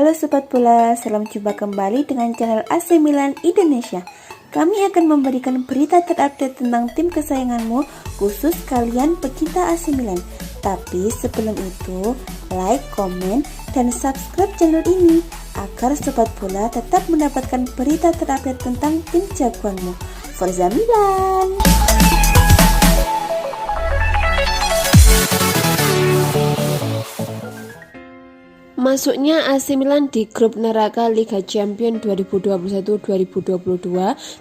Halo Sobat Bola, salam jumpa kembali dengan channel AC Milan Indonesia. Kami akan memberikan berita terupdate tentang tim kesayanganmu, khusus kalian pecinta AC Milan. Tapi sebelum itu, like, komen, dan subscribe channel ini agar Sobat Bola tetap mendapatkan berita terupdate tentang tim jagoanmu. Forza Milan! Masuknya AC Milan di grup neraka Liga Champions 2021-2022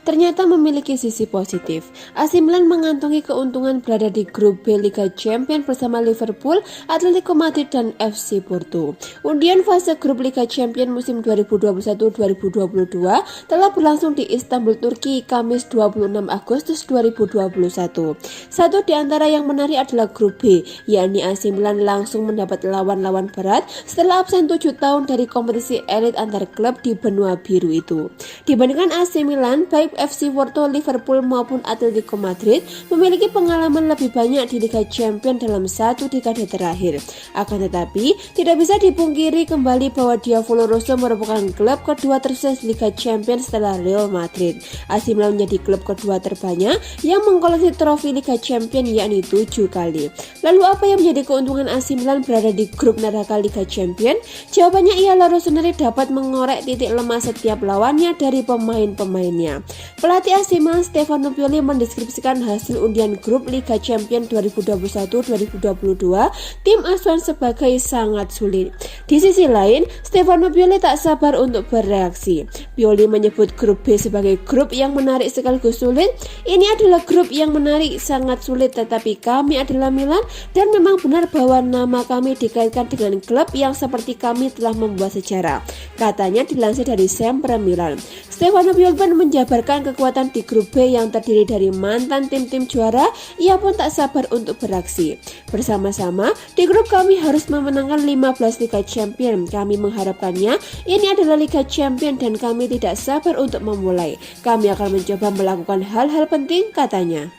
ternyata memiliki sisi positif. AC Milan mengantongi keuntungan berada di grup B Liga Champions bersama Liverpool, Atletico Madrid, dan FC Porto. Undian fase grup Liga Champions musim 2021-2022 telah berlangsung di Istanbul, Turki, Kamis 26 Agustus 2021. Satu di antara yang menarik adalah grup B, yakni AC Milan langsung mendapat lawan-lawan berat setelah absen 7 tahun dari kompetisi elit antar klub di benua biru itu. Dibandingkan AC Milan, baik FC Porto, Liverpool maupun Atletico Madrid memiliki pengalaman lebih banyak di Liga Champions dalam satu dekade terakhir. Akan tetapi, tidak bisa dipungkiri kembali bahwa Diavolo Rosso merupakan klub kedua tersukses Liga Champions setelah Real Madrid. AC Milan menjadi klub kedua terbanyak yang mengkoleksi trofi Liga Champions, yakni 7 kali. Lalu apa yang menjadi keuntungan AC Milan berada di grup neraka Liga Champions? Jawabannya ialah Rosso sendiri dapat mengorek titik lemah setiap lawannya dari pemain-pemainnya. Pelatih AC Milan Stefano Pioli mendeskripsikan hasil undian grup Liga Champions 2021-2022 tim asuhan sebagai sangat sulit. Di sisi lain, Stefano Pioli tak sabar untuk bereaksi. Pioli menyebut grup B sebagai grup yang menarik sekaligus sulit. Ini adalah grup yang menarik, sangat sulit, tetapi kami adalah Milan dan memang benar bahwa nama kami dikaitkan dengan klub yang seperti kami telah membuat sejarah, katanya dilansir dari Sempre Milan. Stefano Pioli pun menjabarkan kekuatan di grup B yang terdiri dari mantan tim-tim juara. Ia pun tak sabar untuk beraksi. Bersama-sama di grup kami harus memenangkan 15 Liga Champions. Kami mengharapkannya ini adalah Liga Champions dan kami tidak sabar untuk memulai. Kami akan mencoba melakukan hal-hal penting, katanya.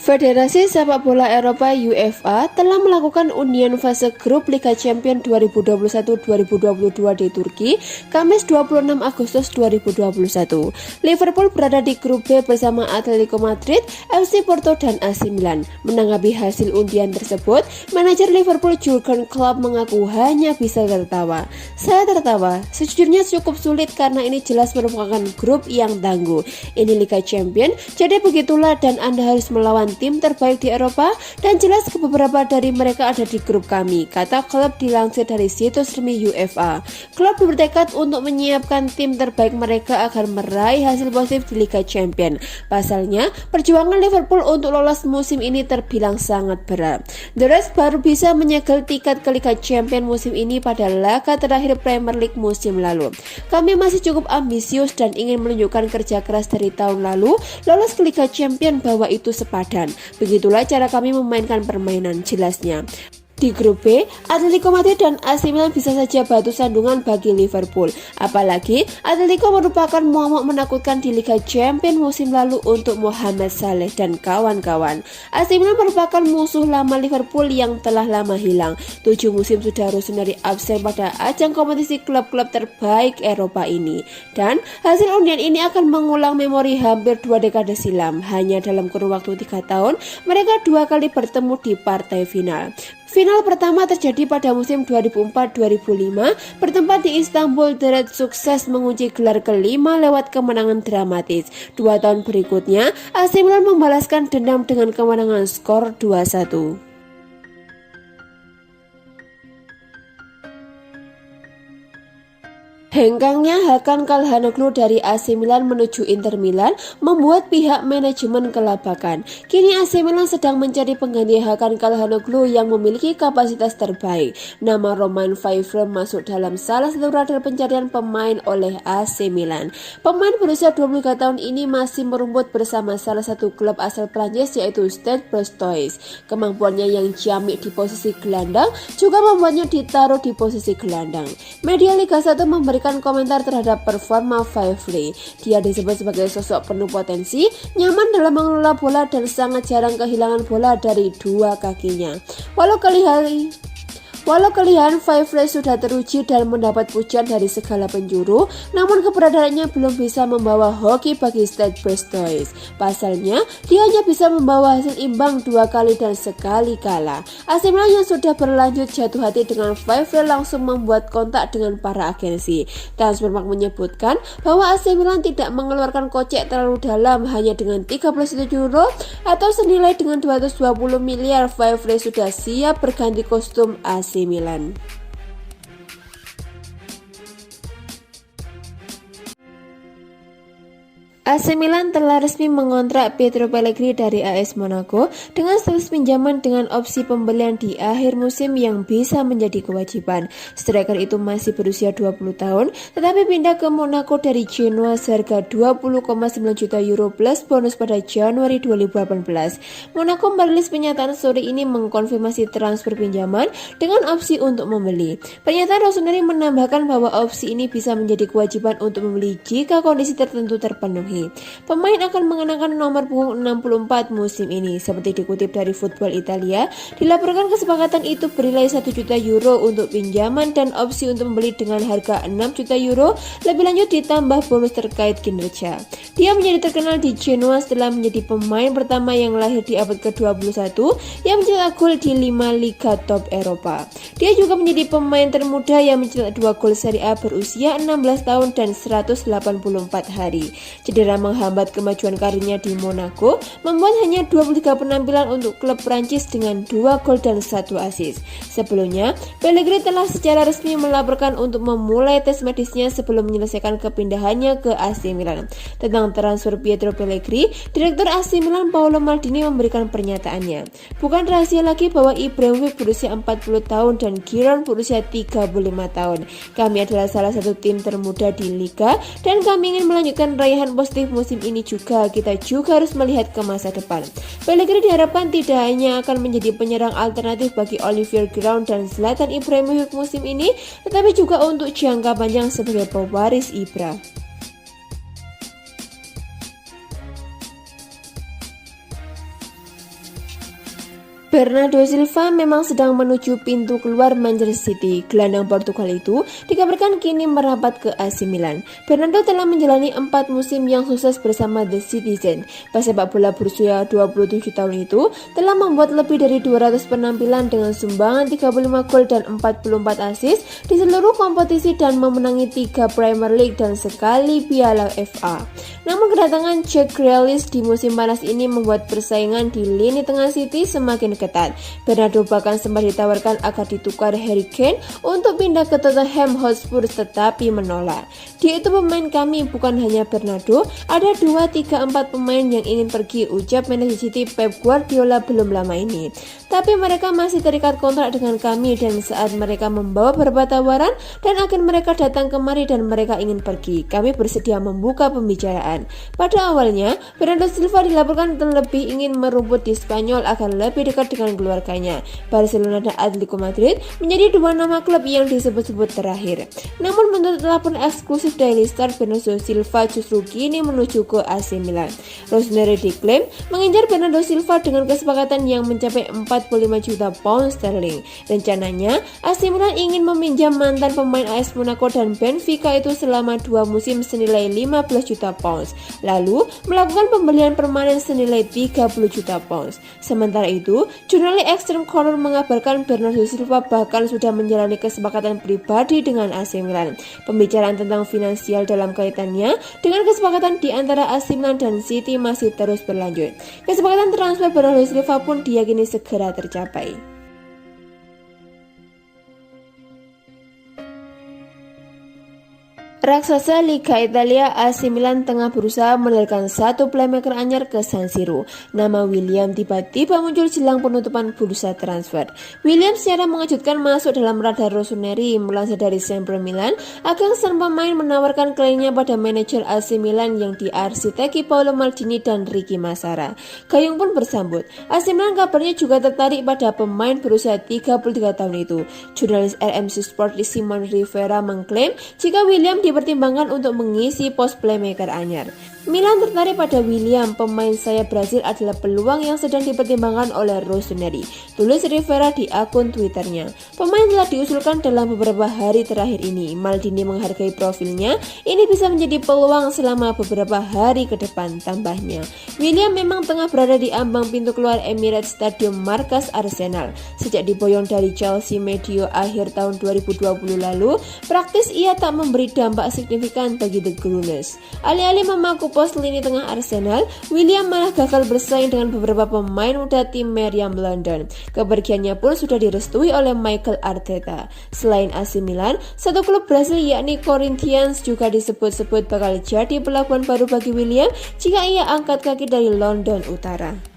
Federasi Sepak Bola Eropa UEFA telah melakukan undian fase grup Liga Champions 2021-2022 di Turki, Kamis 26 Agustus 2021. Liverpool berada di grup B bersama Atletico Madrid, FC Porto, dan AC Milan. Menanggapi hasil undian tersebut, manajer Liverpool Jurgen Klopp mengaku hanya bisa tertawa. Saya tertawa, sejujurnya cukup sulit karena ini jelas merupakan grup yang tangguh. Ini Liga Champions, jadi begitulah dan Anda harus melawan tim terbaik di Eropa dan jelas beberapa dari mereka ada di grup kami, kata klub dilansir dari situs resmi UEFA. Klub bertekad untuk menyiapkan tim terbaik mereka agar meraih hasil positif di Liga Champions. Pasalnya, perjuangan Liverpool untuk lolos musim ini terbilang sangat berat. The Reds baru bisa menyegel tiket ke Liga Champions musim ini pada laga terakhir Premier League musim lalu. Kami masih cukup ambisius dan ingin menunjukkan kerja keras dari tahun lalu lolos ke Liga Champions bahwa itu sepadan. Begitulah cara kami memainkan permainan, jelasnya. Di grup B, Atletico Madrid dan AC Milan bisa saja batu sandungan bagi Liverpool. Apalagi, Atletico merupakan momok menakutkan di Liga Champions musim lalu untuk Mohamed Salah dan kawan-kawan. AC Milan merupakan musuh lama Liverpool yang telah lama hilang. 7 musim sudah Rosso sendiri absen pada ajang kompetisi klub-klub terbaik Eropa ini. Dan hasil undian ini akan mengulang memori hampir 2 dekade silam. Hanya dalam kurun waktu 3 tahun, mereka 2 kali bertemu di partai final. Final pertama terjadi pada musim 2004-2005, bertempat di Istanbul. The Reds sukses mengunci gelar kelima lewat kemenangan dramatis. 2 tahun berikutnya, AC Milan membalaskan dendam dengan kemenangan skor 2-1. Hengkangnya Hakan Calhanoglu dari AC Milan menuju Inter Milan membuat pihak manajemen kelabakan. Kini AC Milan sedang mencari pengganti Hakan Calhanoglu yang memiliki kapasitas terbaik. Nama Romain Faivre masuk dalam salah satu radar pencarian pemain oleh AC Milan. Pemain berusia 23 tahun ini masih merumput bersama salah satu klub asal Prancis yaitu Stade Brestois. Kemampuannya yang ciamik di posisi gelandang juga membuatnya ditaruh di posisi gelandang. Media Liga 1 memberikan memberikan komentar terhadap performa Fayfrey. Dia disebut sebagai sosok penuh potensi, nyaman dalam mengelola bola dan sangat jarang kehilangan bola dari dua kakinya. Walau kalian Fayfrey sudah teruji dan mendapat pujian dari segala penjuru, namun keberadaannya belum bisa membawa hoki bagi Stade Brestois. Pasalnya, dia hanya bisa membawa hasil imbang 2 kali dan sekali kalah. AC Milan yang sudah berlanjut jatuh hati dengan Fayfrey langsung membuat kontak dengan para agensi. Transfermarkt menyebutkan bahwa AC Milan tidak mengeluarkan kocek terlalu dalam, hanya dengan 31 euro atau senilai dengan 220 miliar. Fayfrey sudah siap berganti kostum AC Milan. AC Milan telah resmi mengontrak Pietro Pellegrini dari AS Monaco dengan status pinjaman dengan opsi pembelian di akhir musim yang bisa menjadi kewajiban. Striker itu masih berusia 20 tahun, tetapi pindah ke Monaco dari Genoa seharga 20,9 juta euro plus bonus pada Januari 2018. Monaco merilis pernyataan sore ini mengkonfirmasi transfer pinjaman dengan opsi untuk membeli. Pernyataan Rossoneri menambahkan bahwa opsi ini bisa menjadi kewajiban untuk membeli jika kondisi tertentu terpenuhi. Pemain akan mengenakan nomor punggung 64 musim ini. Seperti dikutip dari Football Italia, dilaporkan kesepakatan itu bernilai 1 juta euro untuk pinjaman dan opsi untuk membeli dengan harga 6 juta euro, lebih lanjut ditambah bonus terkait kinerja. Dia menjadi terkenal di Genoa setelah menjadi pemain pertama yang lahir di abad ke-21 yang mencetak gol di 5 liga top Eropa. Dia juga menjadi pemain termuda yang mencetak 2 gol Serie A berusia 16 tahun dan 184 hari. Cedera menghambat kemajuan karirnya di Monaco, membuat hanya 23 penampilan untuk klub Prancis dengan 2 gol dan 1 assist. Sebelumnya, Pellegrini telah secara resmi melaporkan untuk memulai tes medisnya sebelum menyelesaikan kepindahannya ke AC Milan. Tentang transfer Pietro Pellegrini, Direktur AC Milan Paolo Maldini memberikan pernyataannya. Bukan rahasia lagi bahwa Ibrahimovic berusia 40 tahun dan Giroud berusia 35 tahun. Kami adalah salah satu tim termuda di Liga dan kami ingin melanjutkan raihan positif musim ini juga. Kita juga harus melihat ke masa depan. Pellegrini diharapkan tidak hanya akan menjadi penyerang alternatif bagi Olivier Giroud dan Zlatan Ibrahimovic musim ini, tetapi juga untuk jangka panjang sebagai pewaris Ibra. Bernardo Silva memang sedang menuju pintu keluar Manchester City. Gelandang Portugal itu dikabarkan kini merapat ke AC Milan. Bernardo telah menjalani 4 musim yang sukses bersama The Citizen. Pesepak bola berusia 27 tahun itu telah membuat lebih dari 200 penampilan dengan sumbangan 35 gol dan 44 assist di seluruh kompetisi dan memenangi 3 Premier League dan sekali Piala FA. Namun kedatangan Jack Grealish di musim panas ini membuat persaingan di lini tengah City semakin ketat. Bernardo bahkan sempat ditawarkan agar ditukar Harry Kane untuk pindah ke Tottenham Hotspur tetapi menolak. Dia itu pemain kami, bukan hanya Bernardo, ada 2, 3, 4 pemain yang ingin pergi, ucap manajer City Pep Guardiola belum lama ini. Tapi mereka masih terikat kontrak dengan kami dan saat mereka membawa beberapa tawaran dan agen mereka datang kemari dan mereka ingin pergi, kami bersedia membuka pembicaraan. Pada awalnya, Bernardo Silva dilaporkan lebih ingin merumput di Spanyol agar lebih dekat dengan keluarganya. Barcelona dan Atletico Madrid menjadi 2 nama klub yang disebut-sebut terakhir. Namun menurut laporan eksklusif Daily Star, Bernardo Silva justru kini menuju ke AC Milan. Rossoneri diklaim mengincar Bernardo Silva dengan kesepakatan yang mencapai 45 juta pound sterling. Rencananya, AC Milan ingin meminjam mantan pemain AS Monaco dan Benfica itu selama 2 musim senilai 15 juta pounds, lalu melakukan pembelian permanen senilai 30 juta pounds. Sementara itu, jurnalis Extreme Corner mengabarkan Bernardo Silva bahkan sudah menjalani kesepakatan pribadi dengan AC Milan. Pembicaraan tentang finansial dalam kaitannya dengan kesepakatan di antara AC Milan dan City masih terus berlanjut. Kesepakatan transfer Bernardo Silva pun diyakini segera tercapai. Raksasa Liga Italia AC Milan tengah berusaha menelurkan satu playmaker anyar ke San Siro. Nama William tiba-tiba muncul jelang penutupan bursa transfer. William secara mengejutkan masuk dalam radar Rossoneri. Melansir dari Sempre Milan, agen sang pemain menawarkan kliennya pada manajer AC Milan yang diarsiteki Paolo Maldini dan Ricky Massara. Gayung pun bersambut. AC Milan kabarnya juga tertarik pada pemain berusia 33 tahun itu. Jurnalis RMC Sport Simon Rivera mengklaim jika William dipertimbangkan untuk mengisi pos playmaker anyar. Milan tertarik pada William, pemain sayap Brasil adalah peluang yang sedang dipertimbangkan oleh Rossoneri, tulis Rivera di akun Twitternya. Pemain telah diusulkan dalam beberapa hari terakhir ini. Maldini menghargai profilnya, ini bisa menjadi peluang selama beberapa hari ke depan, tambahnya. William memang tengah berada di ambang pintu keluar Emirates Stadium markas Arsenal. Sejak diboyong dari Chelsea medio akhir tahun 2020 lalu, praktis ia tak memberi dampak signifikan bagi The Gunners. Alih-alih memaku pos lini tengah Arsenal, William malah gagal bersaing dengan beberapa pemain muda tim Meriam London. Kepergiannya pun sudah direstui oleh Mikel Arteta. Selain AC Milan, satu klub Brasil yakni Corinthians juga disebut-sebut bakal jadi pelabuhan baru bagi William jika ia angkat kaki dari London Utara.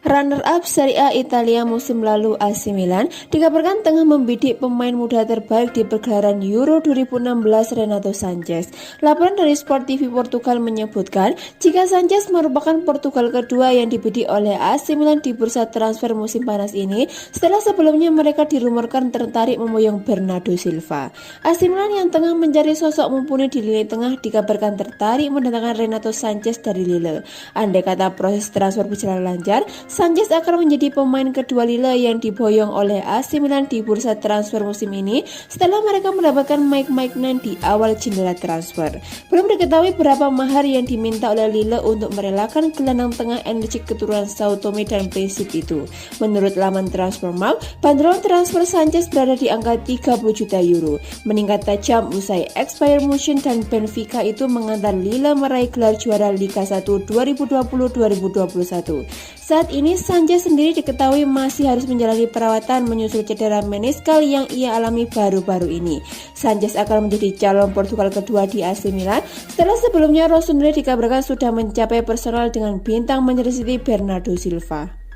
Runner-up Serie A Italia musim lalu AC Milan dikabarkan tengah membidik pemain muda terbaik di pergelaran Euro 2016 Renato Sanches. Laporan dari Sport TV Portugal menyebutkan jika Sanches merupakan Portugal kedua yang dibidik oleh AC Milan di bursa transfer musim panas ini setelah sebelumnya mereka dirumorkan tertarik memboyong Bernardo Silva. AC Milan yang tengah mencari sosok mumpuni di lini tengah dikabarkan tertarik mendatangkan Renato Sanches dari Lille. Andai kata proses transfer berjalan lancar, Sanches akan menjadi pemain kedua Lille yang diboyong oleh AC Milan di bursa transfer musim ini setelah mereka mendapatkan Mike Maignan di awal jendela transfer. Belum diketahui berapa mahar yang diminta oleh Lille untuk merelakan gelandang tengah energik keturunan Sao Tome dan Principe itu. Menurut laman Transfermarkt, bandrol transfer Sanches berada di angka 30 juta euro, meningkat tajam usai Bayern Munchen dan Benfica itu mengantar Lille meraih gelar juara Liga 1 2020-2021. Saat ini Sanches sendiri diketahui masih harus menjalani perawatan menyusul cedera meniskal yang ia alami baru-baru ini. Sanches akan menjadi calon Portugal kedua di AC Milan setelah sebelumnya Rossoneri dikabarkan sudah mencapai personal dengan bintang Manchester City Bernardo Silva.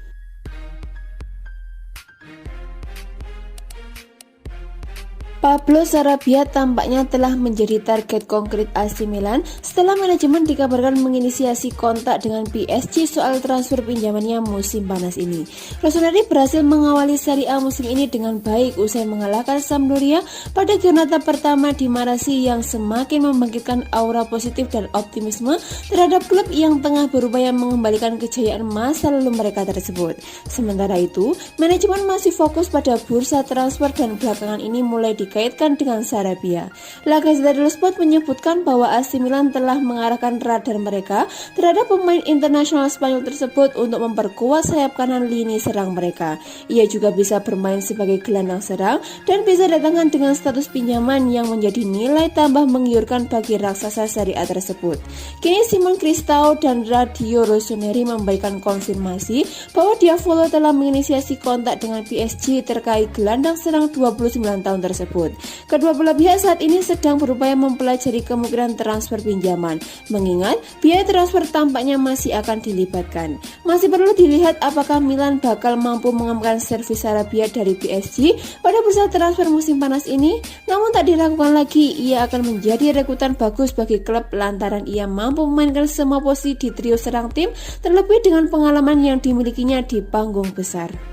Pablo Sarabia tampaknya telah menjadi target konkret AC Milan setelah manajemen dikabarkan menginisiasi kontak dengan PSG soal transfer pinjamannya musim panas ini. Rossoneri berhasil mengawali Serie A musim ini dengan baik usai mengalahkan Sampdoria pada giornata pertama di Marassi yang semakin membangkitkan aura positif dan optimisme terhadap klub yang tengah berupaya mengembalikan kejayaan masa lalu mereka tersebut. Sementara itu, manajemen masih fokus pada bursa transfer dan belakangan ini mulai dikaitkan dengan Sarabia. La Gazzetta dello Sport menyebutkan bahwa AC Milan telah mengarahkan radar mereka terhadap pemain internasional Spanyol tersebut untuk memperkuat sayap kanan lini serang mereka. Ia juga bisa bermain sebagai gelandang serang dan bisa datangkan dengan status pinjaman yang menjadi nilai tambah menggiurkan bagi raksasa Serie A tersebut. Kini Simon Cristau dan Radio Rossoneri memberikan konfirmasi bahwa Diavolo telah menginisiasi kontak dengan PSG terkait gelandang serang 29 tahun tersebut. Kedua belah pihak saat ini sedang berupaya mempelajari kemungkinan transfer pinjaman, mengingat biaya transfer tampaknya masih akan dilibatkan. Masih perlu dilihat apakah Milan bakal mampu mengamankan servis Sarabia dari PSG pada bursa transfer musim panas ini. Namun tak diragukan lagi, ia akan menjadi rekrutan bagus bagi klub lantaran ia mampu memainkan semua posisi di trio serang tim, terlebih dengan pengalaman yang dimilikinya di panggung besar.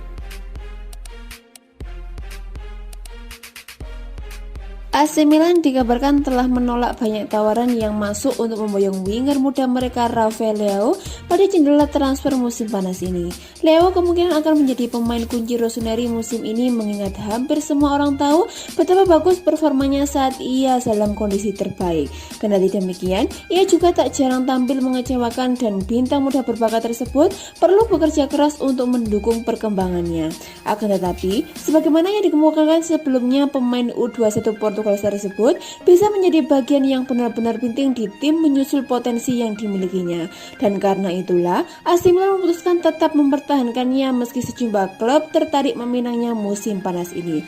AC Milan dikabarkan telah menolak banyak tawaran yang masuk untuk memboyong winger muda mereka Rafael Leao pada jendela transfer musim panas ini. Leao kemungkinan akan menjadi pemain kunci Rossoneri musim ini mengingat hampir semua orang tahu betapa bagus performanya saat ia dalam kondisi terbaik. Kendati demikian, ia juga tak jarang tampil mengecewakan dan bintang muda berbakat tersebut perlu bekerja keras untuk mendukung perkembangannya. Akan tetapi, sebagaimana yang dikemukakan sebelumnya, pemain U21 Portugal Portugal tersebut bisa menjadi bagian yang benar-benar penting di tim menyusul potensi yang dimilikinya. Dan karena itulah, AC Milan memutuskan tetap mempertahankannya meski sejumlah klub tertarik meminangnya musim panas ini.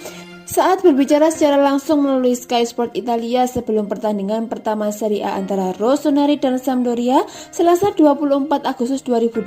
Saat berbicara secara langsung melalui Sky Sport Italia sebelum pertandingan pertama Serie A antara Rossoneri dan Sampdoria Selasa 24 Agustus 2021,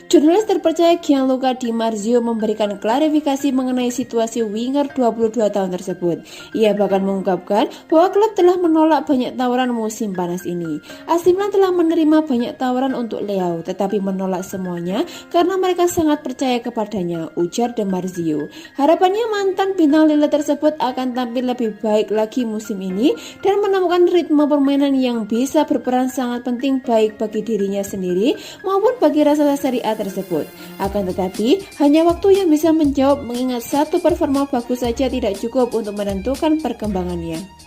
jurnalis terpercaya Gianluca Di Marzio memberikan klarifikasi mengenai situasi winger 22 tahun tersebut. Ia bahkan mengungkapkan bahwa klub telah menolak banyak tawaran musim panas ini. AC Milan telah menerima banyak tawaran untuk Leao, tetapi menolak semuanya karena mereka sangat percaya kepadanya, ujar Di Marzio. Harapannya mantan bintang Lille tersebut akan tampil lebih baik lagi musim ini dan menemukan ritme permainan yang bisa berperan sangat penting baik bagi dirinya sendiri maupun bagi raksasa Serie A tersebut. Akan tetapi, hanya waktu yang bisa menjawab mengingat satu performa bagus saja tidak cukup untuk menentukan perkembangannya.